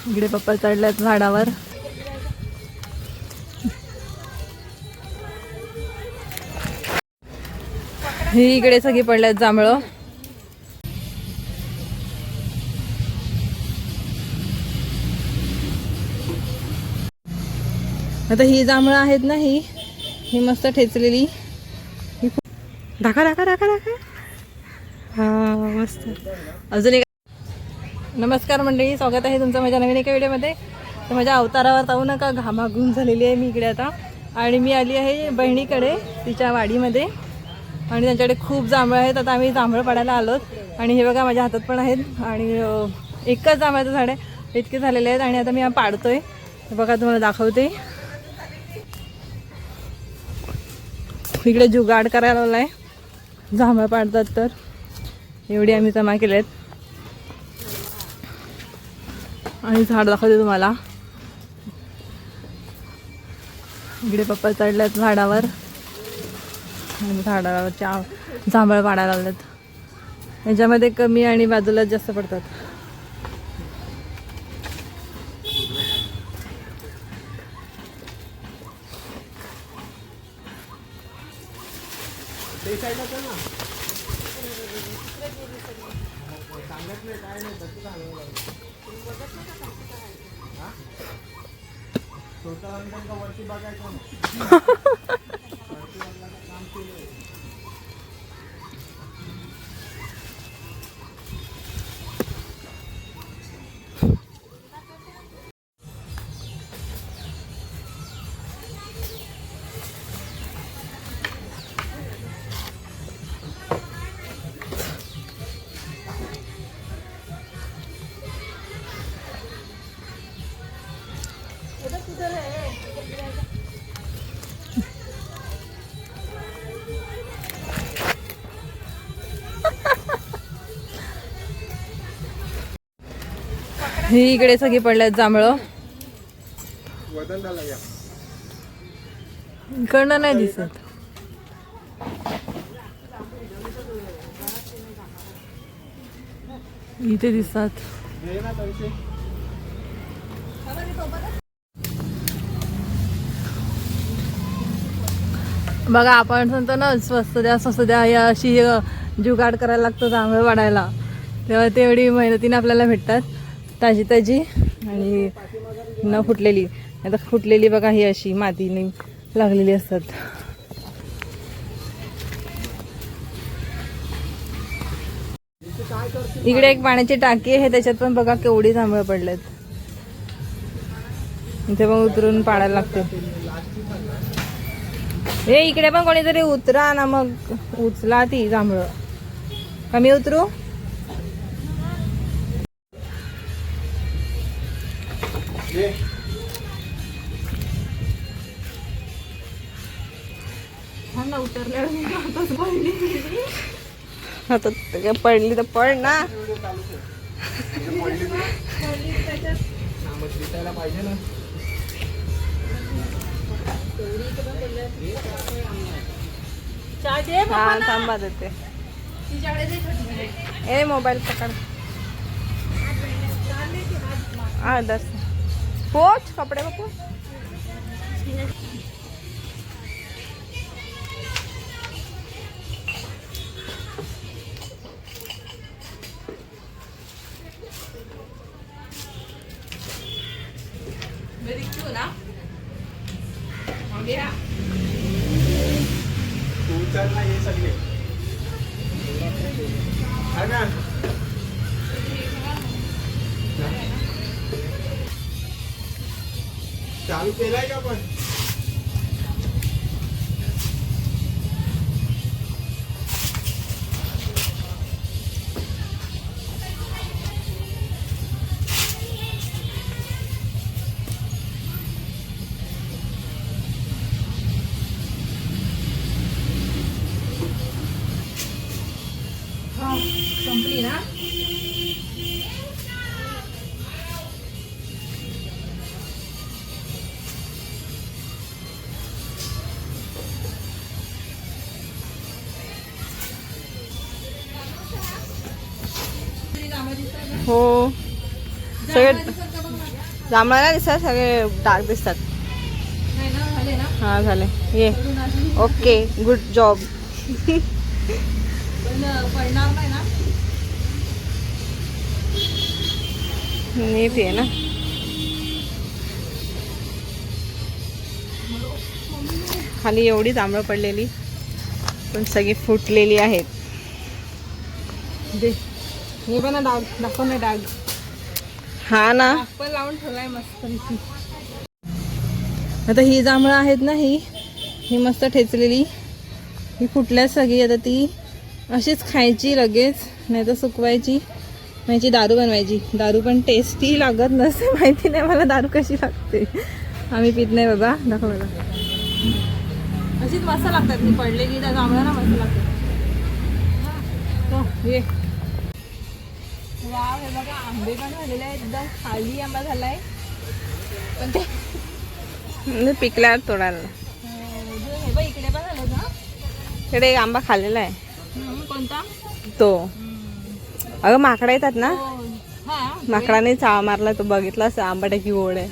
इकडे पप्पा चढल्यात झाडावर. ही इकडे सगळी पडल्यात जांभळं. आता ही जांभळं आहेत ना, ही मस्त ठेचलेली. दाखा दाखा दाखा दाखा. हा मस्त. अजून एक. नमस्कार मंडळी, स्वागत आहे तुमचं माझ्या नवीन एका व्हिडिओमध्ये. तर माझ्या अवतारावर जाऊ नका, घामाघूम झालेली आहे मी इकडे आता. आणि मी आली आहे बहिणीकडे तिच्या वाडीमध्ये. आणि त्यांच्याकडे खूप जांभळं आहेत. आता आम्ही जांभळं पाडायला आलोत. आणि हे बघा माझ्या हातात पण आहेत. आणि एकच जांभळाचं झाड आहे, इतके झालेले आहेत. आणि आता मी पाडतोय. बघा तुम्हाला दाखवते. इकडे जुगाड करायला लावलाय, जांभळं पाडतात तर. एवढी आम्ही जमा केलेत. आणि झाड दाखवते तुम्हाला. इकडे पप्पा चढल्यात झाडावर आणि झाडावरच्या जांभळं पाडायला लागलेत. याच्यामध्ये कमी आणि बाजूला जास्त पडतात. ही इकडे सगळी पडल्यात जांभळं. इकडनं नाही दिसत. इथे दिसतात. बघा आपण म्हणतो ना स्वस्त द्या या अशी जुगाड करायला लागतो जांभळं वाढायला. तेव्हा तेवढी मेहनतीने आपल्याला भेटतात ताजी ताजी आणि न फुटलेली. आता फुटलेली बघा ही अशी मातीने लागलेली असतात. इकडे एक पाण्याची टाकी आहे, त्याच्यात पण बघा केवढी जांभळं पडलेत. इथे पण उतरून पाडायला लागते. हे इकडे पण कोणीतरी उतरा ना, मग उचला ती जांभळं. कमी उतरू. आता पडली तर पड ना. हा थांबा देते. ए मोबाईल पकड. हा दस पोच कपडे बघू. चालू केलाय का पण. संपली ना. हो सगळं जांभळाला दिसतात सगळे डार्क दिसतात. हा झाले ये. Okay good job. पडणार नाही ना. नीट आहे ना. खाली एवढी जांभळं पडलेली पण सगळी फुटलेली आहेत. हे पण डाग दाखव ना. डाग हा ना पण लावून ठेवलाय मस्त. आता ही जांभळं आहेत ना, ही मस्त ठेचलेली, ही फुटल्या सगळी. आता ती अशीच खायची लगेच, नाही तर सुकवायची, माझी दारू बनवायची. दारू पण टेस्टी लागत नसते, माहिती नाही मला दारू कशी लागते. आम्ही पित नाही बाबा. दाखव मला. अशीच मस्त लागतात. मी पडलेली त्या जांभळाला मस्त लागतात. ये वाव. हे बघा आंबे पण झालेले आहेत. एकदम खाली आंबा झालाय पण ते पिकल्यावर तोडायला. हे बघ इकडे पण झालं का. इकडे एक आंबा खाल्लेला आहे. कोणता तो. अगं माकडा येतात ना, माकडाने चावा मारला तो. बघितला असं आंबाट्याची ओढ आहे.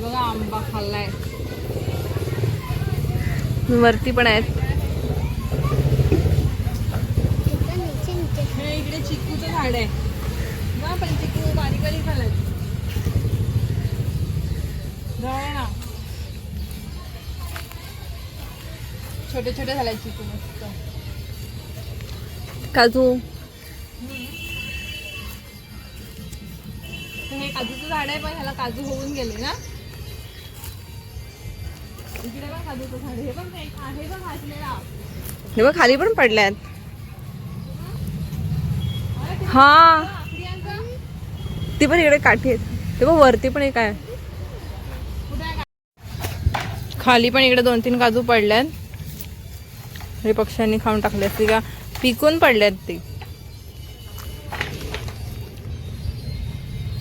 बघा आंबा खाल्लाय. वरती पण आहेत. इकडे चिकूचं झाड आहे ना, पण चिकू बारीक बारीक झालाय. ना छोटे छोटे झाले चिकू मस्त. काजू. हे काजूचं झाड आहे पण ह्याला काजू होऊन गेले ना. इकडे पण काजूचं झाड. हे पण आहे बघ घातलेला. हे बघ खाली पण पडल्यात. हा ती पण इकडे काठी आहेत. ते बघ वरती पण एक आहे. खाली पण इकडे 2-3 काजू पडल्यात. हे पक्ष्यांनी खाऊन टाकले असते का, पिकून पडल्यात ती.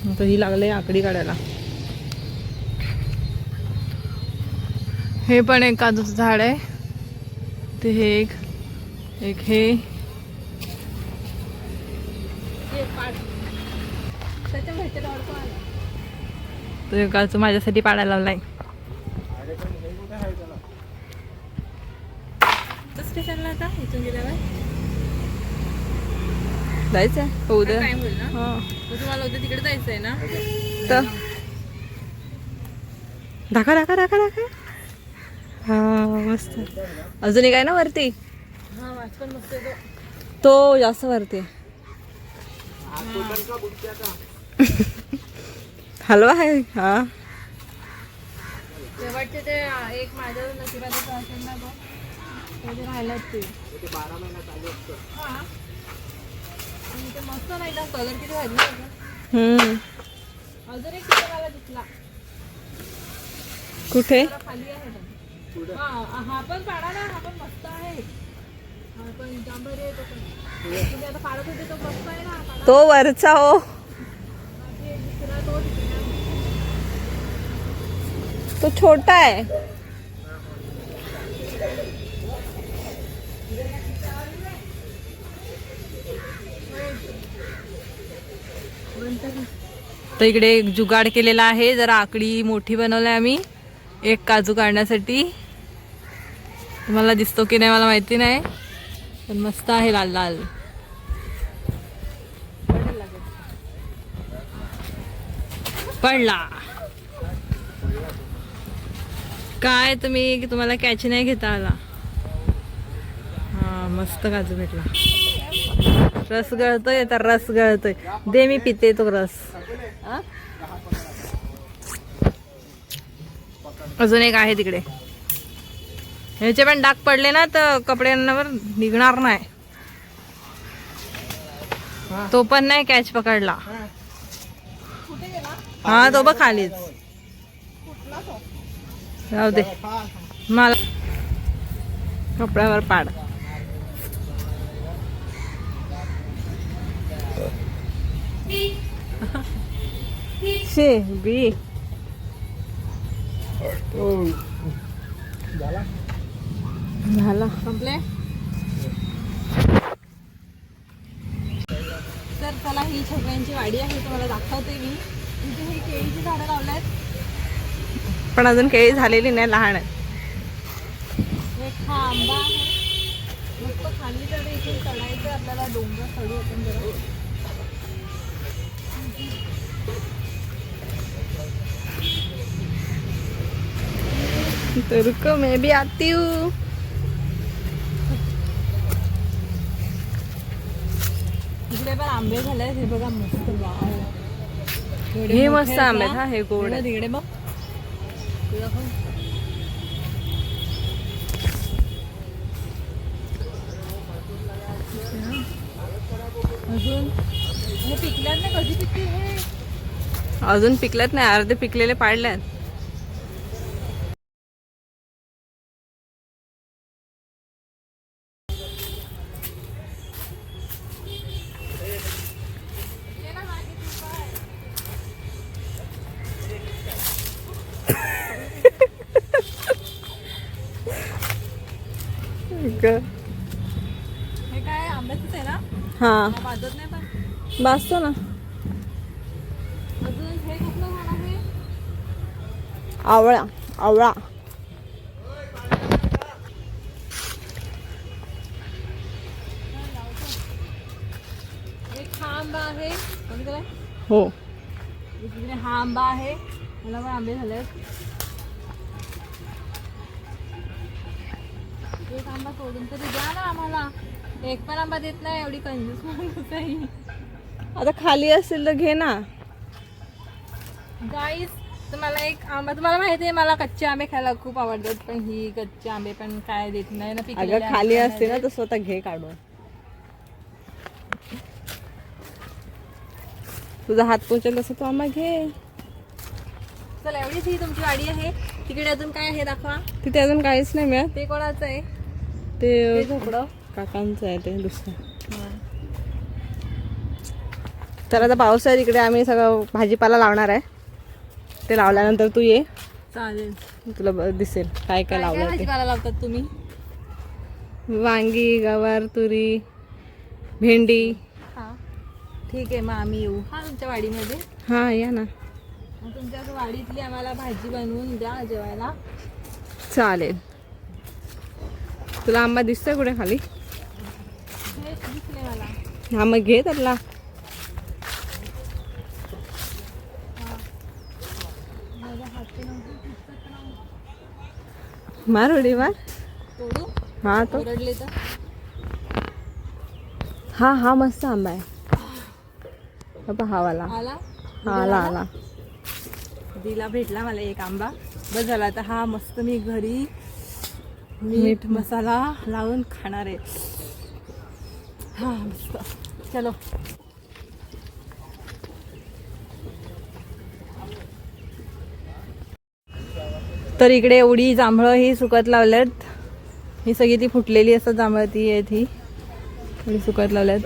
आता ही लागले आकडी काढायला. हे पण एक काजूचं झाड आहे. ते हे एक हे तो काजू माझ्यासाठी पाडायला लावलाय. स्टेशनला आता इथून गेल्यावर जायचंय उद्या. तुम्हाला उद्या तिकडे जायचंय ना. तर दाखा दाखा दाखा दाखा. हा मस्त. अजून एक आहे ना वरती. हा वाच पण मस्त आहे तो जास्त वरती. हलवा आहे. हा शेवटचे ते एक माझ्या नशिबाचं असेल ना बघ, ते राहिलं ते 12 महिना चालू असतं. हा ते मस्त नाही ना. कलर किती भारी आहे. अजून एक तिथे मला दिसला. कुठे खाली आहे. हा पण पाडा ना. हा पण मस्त आहे. हा पण जांभळी आहे तो पण. तुम्ही आता पाडत होते तो मस्त आहे ना. तो वरचा हो. तो छोटा आहे. तर इकडे एक जुगाड केलेला आहे. जरा आकडी मोठी बनवलाय आम्ही एक काजू काढण्यासाठी. तुम्हाला दिसतो की नाही मला माहिती नाही, पण मस्त आहे लाल लाल. पडला काय तुम्ही, तुम्हाला कॅच नाही घेता आला. हा मस्त काजू भेटला. रस गळतोय तर रस गळतोय. दे मी पिते तो रस. अजून एक आहे तिकडे. ह्याचे पण डाग पडले ना तर कपड्यांवर निघणार नाही. तो पण नाही कॅच पकडला. हा तो बघ खालीच. जाऊ दे मला कपड्यावर पाड. शे बी झाला संपले. तर चला ही छोट्यांची वाडी आहे तुम्हाला दाखवते मी. इथे ही केळीची झाडं लावल्यात. पण अजून केळी झालेली नाही, लहान आहे. एक हा आंबा आहे. मस्त खाली तर इथून चढायचं आपल्याला, डोंगर चढू आपण जरा. तो रुको मैं भी आती हूँ. इकडे पण आंबे झाले, हे बघा मस्त. वाव, हे मस्त आंबे आहेत. हा हे गोड आहे. तिकडे बघ. अजून हे पिकल्यात ना, कधी पिकतील हे? अजून पिकल्यात नाही, अर्धे पिकलेले पाडल्यात. हे काय आंब्याचंच आहे ना? हा भाजत नाही पण. बसतो ना. अजून हे कुठलं झाड आहे? आवळा. आवळा एक हा आंबा आहे, बघितलं? हो. इकडे हा आंबा आहे, मला पण आंबे झाले. एक आंबा सोडून तरी द्या ना आम्हाला. एक पण आंबा देत नाही, एवढी कंजूस माणूस आहे. आता खाली असेल तर घे ना. गाईस, तुम्हाला एक आंबा, तुम्हाला माहिती आहे मला कच्चे आंबे खायला खूप आवडतात, पण ही कच्चे आंबे पण काय देत नाही ना. अगं खाली असते ना तर स्वतः घे काढून. तुझा हात पोचेल तसं तू आंबा घे. चला, एवढीच ही तुमची वाडी आहे. तिकडे अजून काय आहे दाखवा. तिथे अजून काहीच नाही मिळत. ते कोणाचं आहे? ते झोपडं काकांचं आहे, ते दुसरं. तर आता पावसाळ्यात इकडे आम्ही सगळं भाजीपाला लावणार आहे. ते लावल्यानंतर तू ये, चालेल. तुला दिसेल काय काय लावलं ते. भाजीपाला लावतात तुम्ही? वांगी, गवार, तुरी, भेंडी. हा, ठीक आहे, मग आम्ही येऊ हा तुमच्या वाडीमध्ये. हा या ना. मग तुमच्या वाडीतली आम्हाला भाजी बनवून द्या जेवायला. चालेल. तुला आंबा दिसतोय कुठे खाली? हे दिसले मला. हा मग घे त्यातला. मार उडी मार. तोडू? हा तो. ओरडले तर हा हा मस्त आंबा आहे. बाबा हा वाला. आला. हा आला आला. दिला, भेटला मला एक आंबा. बस झाला. आता हा मस्त मी घरी मीठ मसाला लावून खाणार आहे. हा मस्त. चलो. तर इकडे एवढी जांभळं ही सुकत लावल्यात. ही सगळी ती फुटलेली असतात जांभळं, ती आहेत ही एवढी सुकत लावल्यात.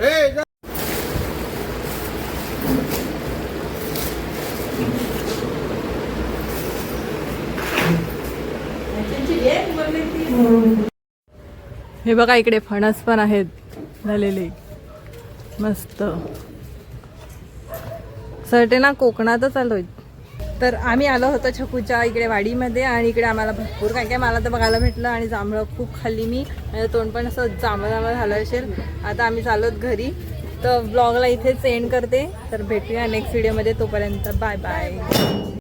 हे बघा इकडे फणस पण आहेत झालेले मस्त. सर्टे ना कोकणातच आलोय. तर आम्ही आलो होतो छकूच्या इकडे वाडीमध्ये आणि इकडे आम्हाला भरपूर काय काय मला तर बघायला भेटलं आणि जांभळं खूप खाल्ली मी. तोंड पण असं जांभळं जांभळं झालं असेल. आता आम्ही चाललोत घरी. तर ब्लॉगला इथेच एंड करते. तर भेटूया नेक्स्ट व्हिडिओमध्ये. तोपर्यंत बाय बाय.